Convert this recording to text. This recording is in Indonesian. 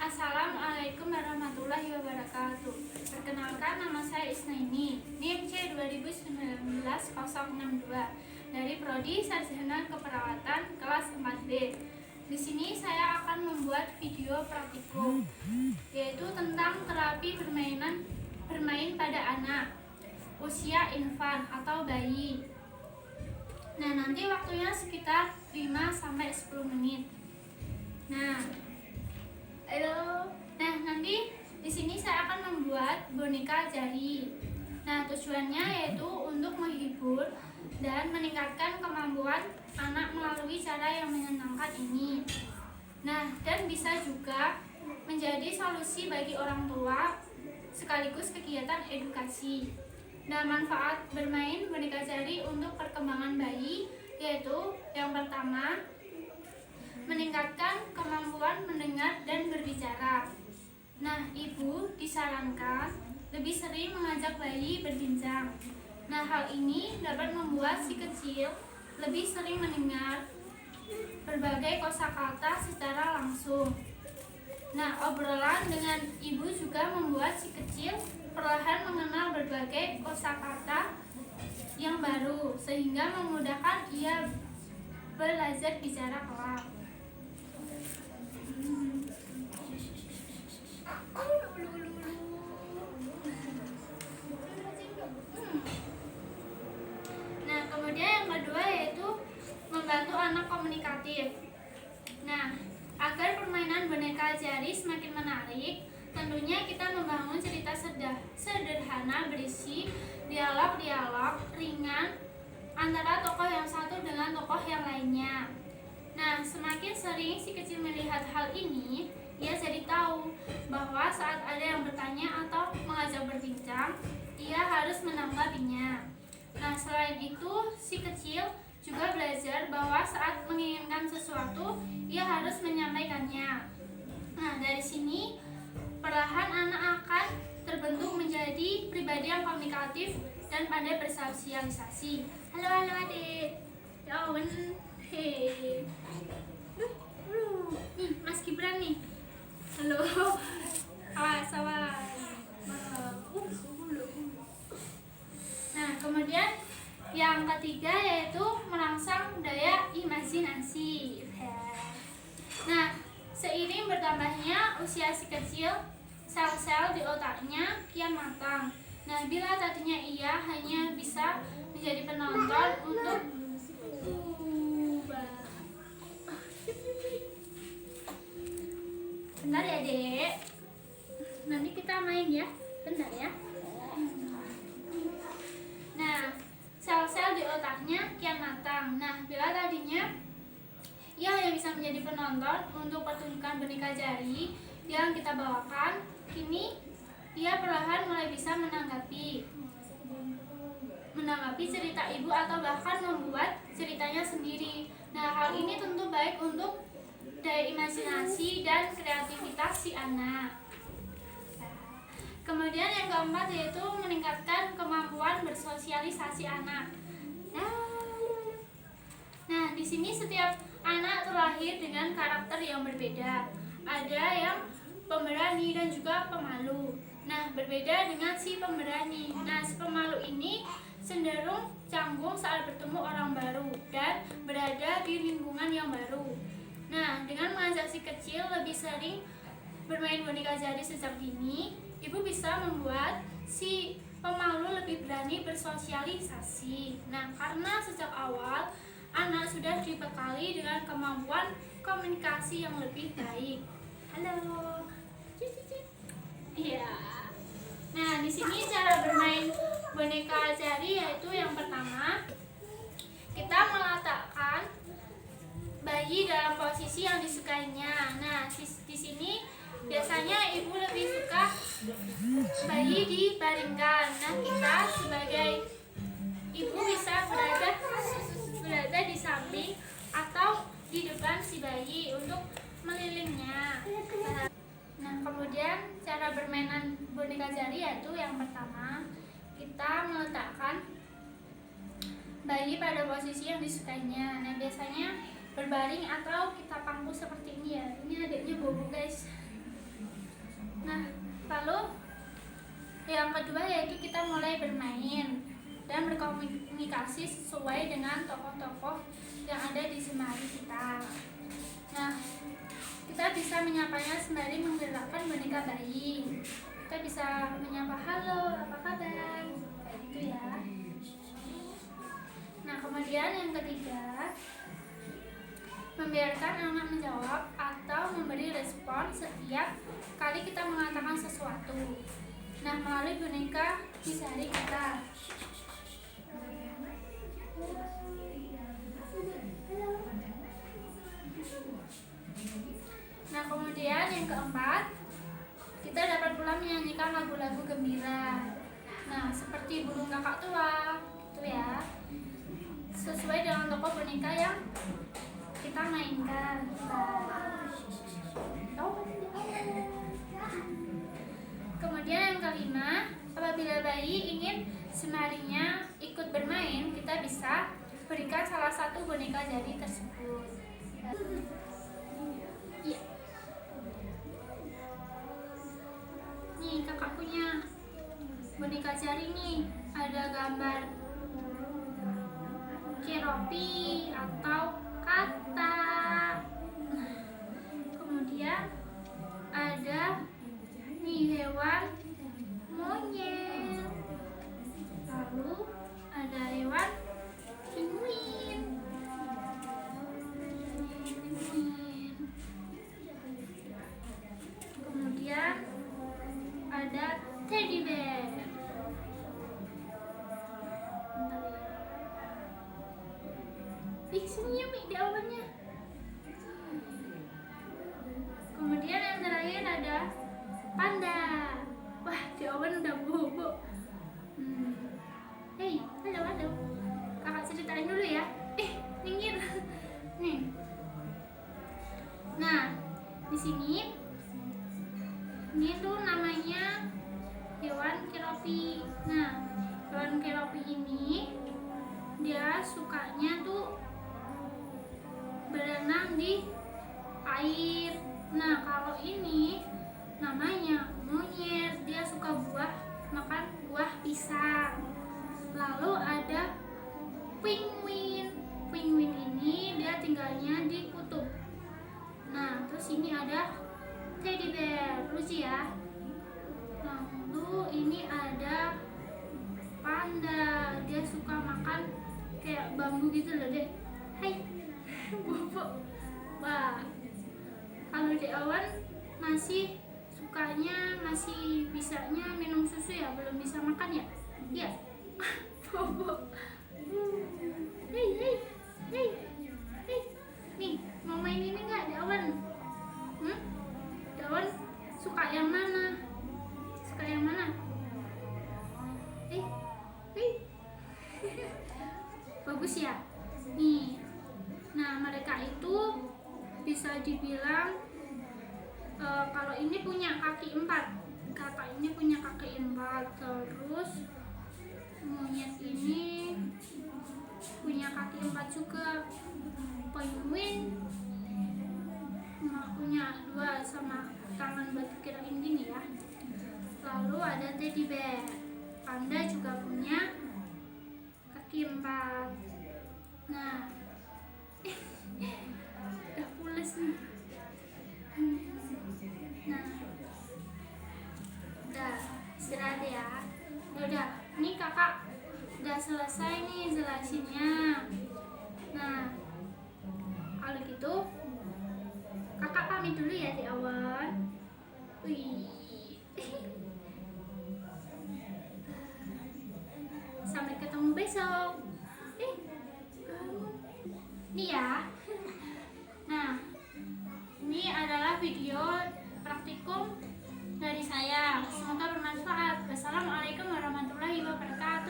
Assalamualaikum warahmatullahi wabarakatuh. Perkenalkan, nama saya Isnaini, NIM C 2019-062 dari Prodi Sarjana Keperawatan kelas 4B. Di sini saya akan membuat video praktikum, yaitu tentang terapi bermain pada anak usia infan atau bayi. Nah, nanti waktunya sekitar 5-10 menit. Nah, nanti di sini saya akan membuat boneka jari. Nah, tujuannya yaitu untuk menghibur dan meningkatkan kemampuan anak melalui cara yang menyenangkan ini. Nah, dan bisa juga menjadi solusi bagi orang tua sekaligus kegiatan edukasi. Nah, manfaat bermain boneka jari untuk perkembangan bayi yaitu yang pertama, meningkatkan kemampuan mendengar dan berbicara. Nah, ibu disarankan lebih sering mengajak bayi berbincang. Nah, hal ini dapat membuat si kecil lebih sering mendengar berbagai kosakata secara langsung. Nah, obrolan dengan ibu juga membuat si kecil perlahan mengenal berbagai kosakata yang baru, sehingga memudahkan ia belajar bicara kelak. Nah, kemudian yang kedua yaitu membantu anak komunikatif. Nah, agar permainan boneka jari semakin menarik, tentunya kita membangun cerita sederhana berisi dialog-dialog ringan antara tokoh yang satu dengan tokoh yang lainnya. Nah, semakin sering si kecil melihat hal ini, ia jadi tahu bahwa saat ada yang bertanya atau mengajak berbincang, ia harus menanggapinya. Nah, selain itu, si kecil juga belajar bahwa saat menginginkan sesuatu, ia harus menyampaikannya. Nah, dari sini, perlahan anak akan terbentuk menjadi pribadi yang komunikatif dan pandai bersosialisasi. Halo adik. Ya ampun. Nih, Mas Gibran nih. Halo. Awas. Nah, kemudian yang ketiga yaitu merangsang daya imajinasi. Nah, seiring bertambahnya usia si kecil, sel-sel di otaknya kian matang. Nah, bila tadinya ia hanya bisa menjadi penonton untuk bentar ya dek, nanti kita main ya, bentar ya. Nah, sel-sel di otaknya kian matang. Nah, bila tadinya ia hanya bisa menjadi penonton untuk pertunjukan boneka jari yang kita bawakan, kini ia perlahan mulai bisa menanggapi cerita ibu atau bahkan membuat ceritanya sendiri. Nah, hal ini tentu baik untuk daya imajinasi dan kreativitas si anak. Kemudian yang keempat yaitu meningkatkan kemampuan bersosialisasi anak. Nah, di sini setiap anak terlahir dengan karakter yang berbeda. Ada yang pemberani dan juga pemalu. Nah, berbeda dengan si pemberani. Nah, si pemalu ini cenderung canggung saat bertemu orang baru dan berada di lingkungan yang baru. Nah, dengan mengajak si kecil lebih sering bermain boneka jari sejak dini, ibu bisa membuat si pemalu lebih berani bersosialisasi. Nah, karena sejak awal anak sudah dibekali dengan kemampuan komunikasi yang lebih baik. Halo. Iya. Nah, di sini cara bermain boneka jari yaitu yang pertama, kita meletakkan bayi dalam posisi yang disukainya. Nah, di sini biasanya ibu lebih suka bayi dibaringkan. Nah, kita sebagai ibu bisa berada di samping atau di depan si bayi untuk melilingnya. Nah, kemudian cara bermainan boneka jari yaitu yang pertama, kita meletakkan bayi pada posisi yang disukainya. Nah, biasanya berbaring atau kita pangku seperti ini ya. Ini adiknya bobo guys. Nah, lalu yang kedua yaitu kita mulai bermain dan berkomunikasi sesuai dengan tokoh-tokoh yang ada di semari kita. Nah, kita bisa menyapanya sembari menggerakkan boneka bayi. Kita bisa menyapa, halo, apa kabar? Kayak gitu ya. Nah, kemudian yang ketiga, membiarkan anak menjawab atau memberi respon setiap kali kita mengatakan sesuatu. Nah, melalui boneka di sehari kita. Nah, kemudian yang keempat, kita dapat pula menyanyikan lagu-lagu gembira. Nah, seperti burung kakak tua, gitu ya. Sesuai dengan tokoh boneka yang kita mainkan. Kemudian yang kelima, apabila bayi ingin semarinya ikut bermain, kita bisa berikan salah satu boneka jadi tersebut. Ya. Nih, kakak punya boneka jari nih, ada gambar keropi atau kata. Kemudian ada nih hewan monyet. Lalu ada hewan penguin. Kemudian ada teddy bear. Ih, senyum di awannya. Kemudian yang terakhir ada panda. Wah, di awan udah bobo. Hei, halo. Kakak ceritain dulu ya. Minggir. Nih. Nah, di sini ini tuh namanya hewan keropi. Nah, hewan keropi ini dia sukanya tuh berenang di air. Nah, kalau ini namanya monyet, dia suka makan buah pisang. Lalu ada penguin. Penguin ini dia tinggalnya di kutub. Nah, terus ini ada teddy bear, lucu ya. Lalu ini ada panda, dia suka makan kayak bambu gitu loh, Dek. Hai. Bobo. Wah, kalau di awan masih bisanya minum susu ya, belum bisa makan ya. Iya. Bobo. Hei. Nih, mau main ini nggak di awan? Di awan suka yang mana? Bagus ya. Nih. Nah, mereka itu bisa dibilang kalau ini punya kaki 4, kakak ini punya kaki 4, terus monyet ini punya kaki 4 juga. Penguin punya 2 sama tangan batu kirain gini ya. Lalu ada teddy bear, panda juga punya kaki 4. Nah, udah pules nih. Nah, udah istirahat ya. Udah, ini kakak udah selesai nih jelasinnya. Nah, kalau gitu kakak pamit dulu ya di awal. Sampai ketemu besok. Ini ya. Nah, ini adalah video praktikum dari saya. Semoga bermanfaat. Wassalamualaikum warahmatullahi wabarakatuh.